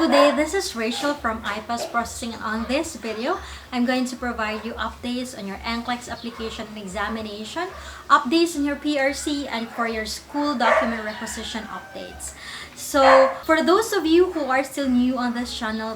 good day. This is Rachel from IPASS Processing. On this video, I'm going to provide you updates on your NCLEX application and examination, updates on your PRC, and for your school document requisition updates. So, for those of you who are still new on this channel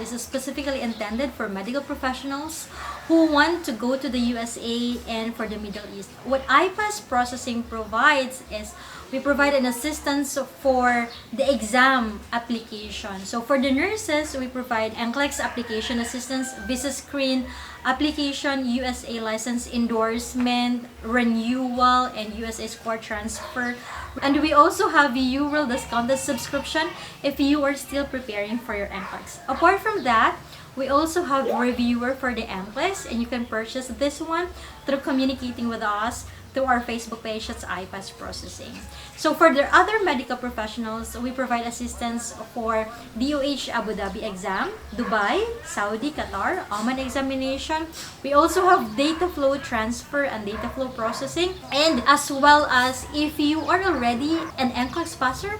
is specifically intended for medical professionals who want to go to the USA and for the Middle East. What IPASS Processing provides is we provide an assistance for the exam application. So for the nurses, we provide NCLEX application assistance, visa screen, application, USA license endorsement, renewal, and USA score transfer. And we also have URL discounted subscription if you are still preparing for your NCLEX. Apart from that, we also have reviewer for the NCLEX, and you can purchase this one through communicating with us through our Facebook page, that's IPASS Processing. So for the other medical professionals, we provide assistance for DOH Abu Dhabi exam, Dubai, Saudi, Qatar, Oman examination. We also have data flow transfer and data flow processing. And as well as if you are already an NCLEX passer,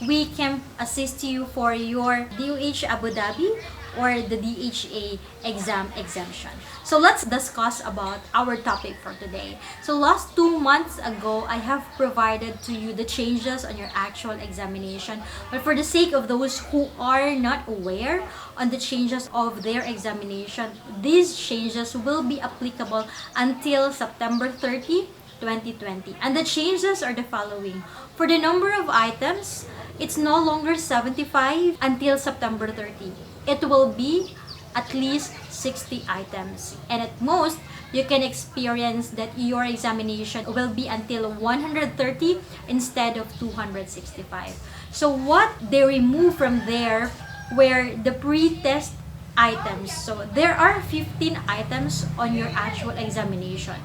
we can assist you for your DOH Abu Dhabi or the DHA exam exemption. So let's discuss about our topic for today. So last 2 months ago, I have provided to you the changes on your actual examination. But for the sake of those who are not aware on the changes of their examination, these changes will be applicable until September 30, 2020. And the changes are the following. For the number of items, it's no longer 75 until September 30. It will be at least 60 items. And at most, you can experience that your examination will be until 130 instead of 265. So what they remove from there were the pre-test items. So there are 15 items on your actual examination.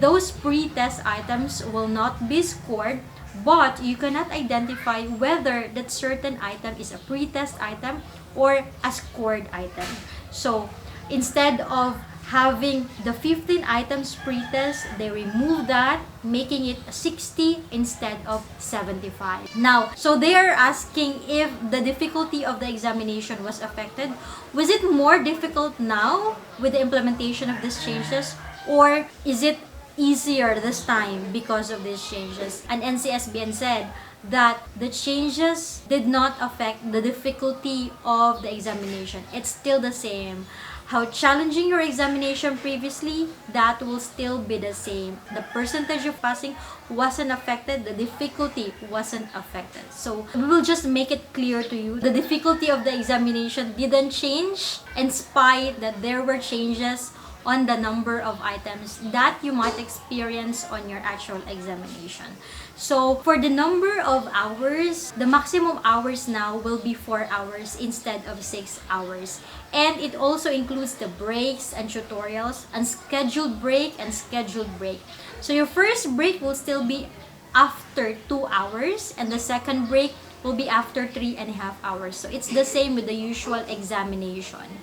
Those pre-test items will not be scored, but you cannot identify whether that certain item is a pre-test item or a scored item. So instead of having the 15 items pre-test, they remove that, making it 60 instead of 75. Now, so they are asking if the difficulty of the examination was affected. Was it more difficult now with the implementation of these changes, or is it easier this time because of these changes? And NCSBN said that the changes did not affect the difficulty of the examination. It's still the same. How challenging your examination previously, that will still be the same. The percentage of passing wasn't affected, the difficulty wasn't affected. So we will just make it clear to you, the difficulty of the examination didn't change in spite that there were changes on the number of items that you might experience on your actual examination. So for the number of hours, the maximum hours now will be 4 hours instead of 6 hours. And it also includes the breaks and tutorials, unscheduled break and scheduled break. So your first break will still be after 2 hours, and the second break will be after 3.5 hours. So it's the same with the usual examination.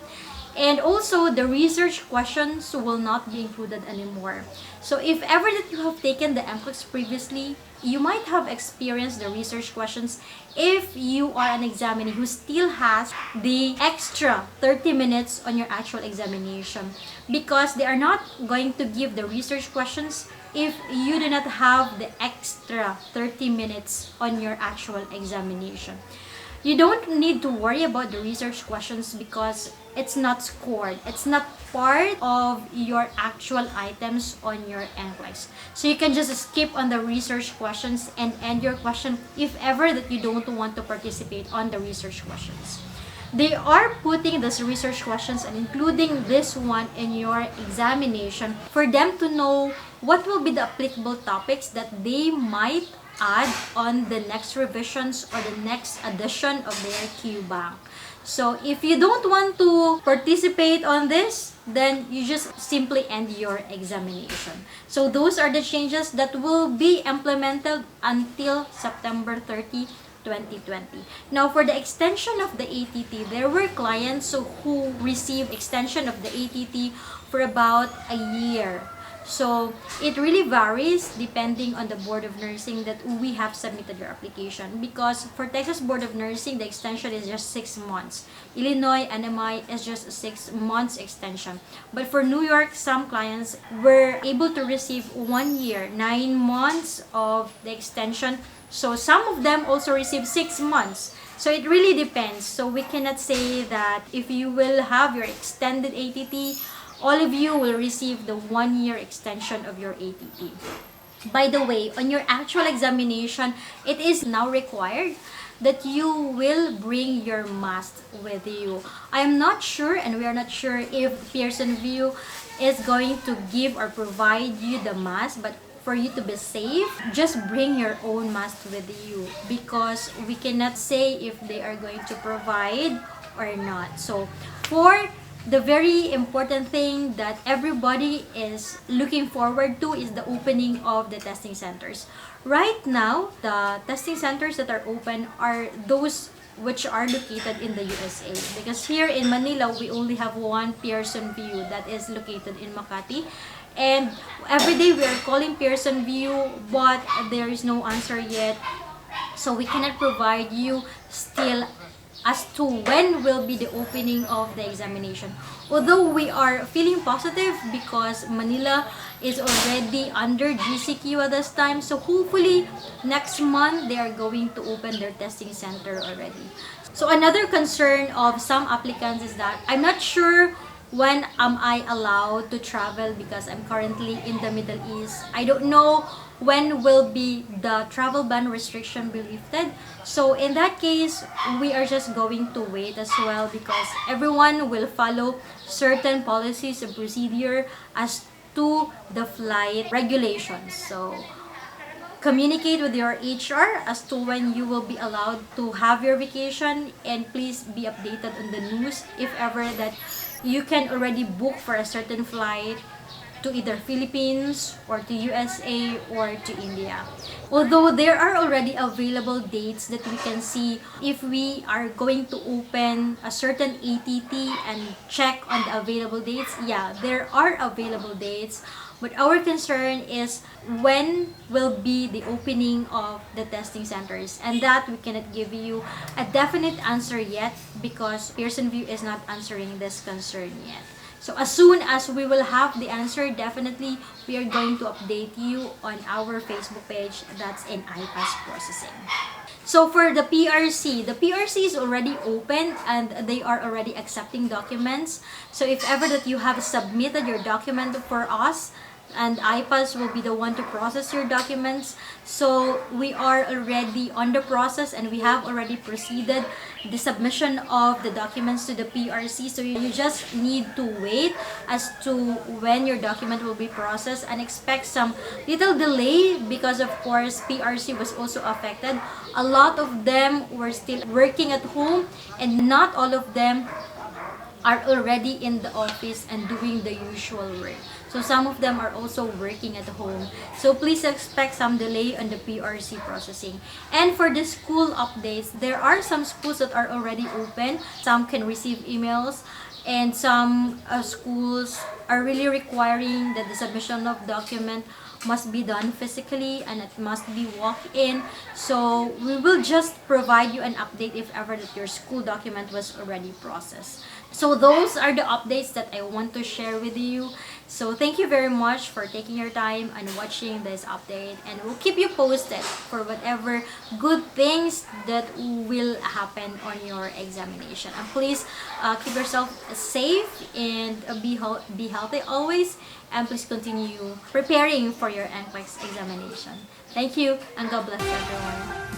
And also, the research questions will not be included anymore. So if ever that you have taken the NCLEX previously, you might have experienced the research questions if you are an examinee who still has the extra 30 minutes on your actual examination, because they are not going to give the research questions if you do not have the extra 30 minutes on your actual examination. You don't need to worry about the research questions because it's not scored. It's not part of your actual items on your NCLEX. So you can just skip on the research questions and end your question if ever that you don't want to participate on the research questions. They are putting these research questions and including this one in your examination for them to know what will be the applicable topics that they might add on the next revisions or the next edition of their Q bank. So if you don't want to participate on this, then you just simply end your examination. So those are the changes that will be implemented until September 30, 2020. Now, for the extension of the ATT, there were clients who received extension of the ATT for about a year. So it really varies depending on the Board of Nursing that we have submitted your application. Because for Texas Board of Nursing, the extension is just 6 months. Illinois, NMI is just a 6 months extension. But for New York, some clients were able to receive 1 year, 9 months of the extension. So some of them also receive 6 months. So it really depends. So we cannot say that if you will have your extended ATT, all of you will receive the 1 year extension of your ATT. By the way, on your actual examination, it is now required that you will bring your mask with you. I am not sure, and we are not sure if Pearson Vue is going to give or provide you the mask, but for you to be safe, just bring your own mask with you, because we cannot say if they are going to provide or not. So for the very important thing that everybody is looking forward to is the opening of the testing centers. Right now, the testing centers that are open are those which are located in the USA, because here in Manila we only have one Pearson Vue that is located in Makati, and every day we are calling Pearson Vue but there is no answer yet, so we cannot provide you still as to when will be the opening of the examination. Although we are feeling positive because Manila is already under GCQ at this time, so hopefully next month they are going to open their testing center already. So another concern of some applicants is that I'm not sure when am I allowed to travel because I'm currently in the Middle East. I don't know when will be the travel ban restriction be lifted. So in that case, we are just going to wait as well, because everyone will follow certain policies and procedure as to the flight regulations. So communicate with your HR as to when you will be allowed to have your vacation, and please be updated on the news if ever that you can already book for a certain flight to either Philippines or to USA or to India. Although there are already available dates that we can see if we are going to open a certain ATT and check on the available dates, yeah, there are available dates. But our concern is when will be the opening of the testing centers, and that we cannot give you a definite answer yet because Pearson Vue is not answering this concern yet. So as soon as we will have the answer, definitely we are going to update you on our Facebook page that's in IPASS Processing. So for the PRC is already open and they are already accepting documents. So if ever that you have submitted your document for us, and IPASS will be the one to process your documents. So we are already on the process and we have already proceeded the submission of the documents to the PRC. So you just need to wait as to when your document will be processed, and expect some little delay because of course PRC was also affected. A lot of them were still working at home and not all of them are already in the office and doing the usual work. So some of them are also working at home. So please expect some delay on the PRC processing. And for the school updates, there are some schools that are already open. Some can receive emails, and some schools are really requiring that the submission of document must be done physically and it must be walk-in. So we will just provide you an update if ever that your school document was already processed. So those are the updates that I want to share with you. So thank you very much for taking your time and watching this update, and we'll keep you posted for whatever good things that will happen on your examination. And please keep yourself safe and be healthy always, and please continue preparing for your NCLEX examination. Thank you, and God bless everyone.